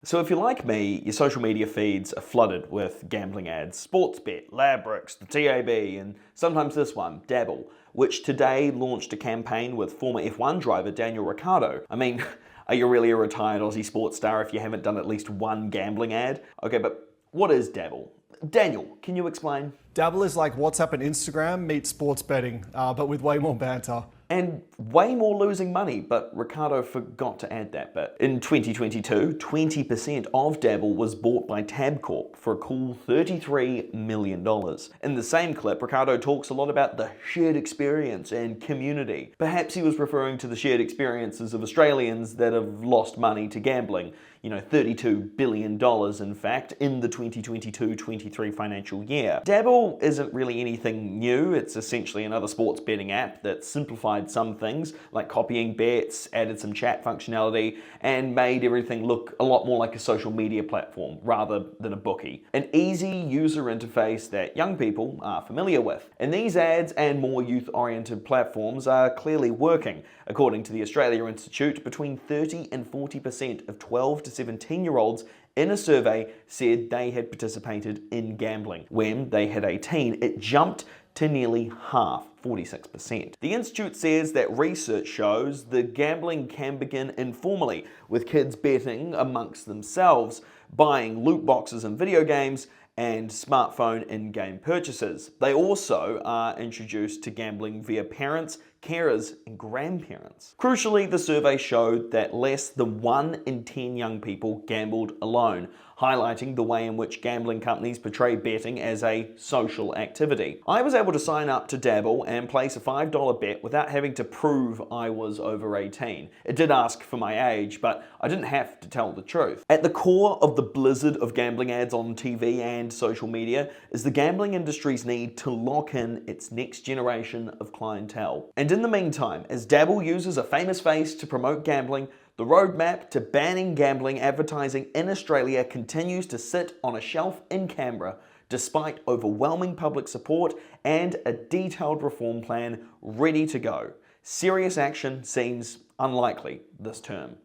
So if you're like me, your social media feeds are flooded with gambling ads. Sportsbet, Ladbrokes, the TAB, and sometimes this one, Dabble, which today launched a campaign with former F1 driver Daniel Ricciardo. I mean, are you really a retired Aussie sports star if you haven't done at least one gambling ad? Okay, but what is Dabble? Daniel, can you explain? Dabble is like WhatsApp and Instagram meet sports betting, but with way more banter. And way more losing money, but Ricardo forgot to add that bit. In 2022, 20% of Dabble was bought by Tabcorp for a cool $33 million. In the same clip, Ricardo talks a lot about the shared experience and community. Perhaps he was referring to the shared experiences of Australians that have lost money to gambling. $32 billion in fact, in the 2022-23 financial year. Dabble isn't really anything new. It's essentially another sports betting app that simplified some things, like copying bets, added some chat functionality, and made everything look a lot more like a social media platform rather than a bookie. An easy user interface that young people are familiar with. And these ads and more youth-oriented platforms are clearly working. According to the Australia Institute, between 30 and 40% of 12 to 17-year-olds in a survey said they had participated in gambling. When they had 18, it jumped to nearly half, 46%. The Institute says that research shows that gambling can begin informally, with kids betting amongst themselves, buying loot boxes and video games, and smartphone in-game purchases. They also are introduced to gambling via parents, carers, and grandparents. Crucially, the survey showed that less than 1 in 10 young people gambled alone, highlighting the way in which gambling companies portray betting as a social activity. I was able to sign up to Dabble and place a $5 bet without having to prove I was over 18. It did ask for my age, but I didn't have to tell the truth. At the core of the blizzard of gambling ads on TV and social media is the gambling industry's need to lock in its next generation of clientele. And in the meantime, as Dabble uses a famous face to promote gambling, the roadmap to banning gambling advertising in Australia continues to sit on a shelf in Canberra, despite overwhelming public support and a detailed reform plan ready to go. Serious action seems unlikely this term.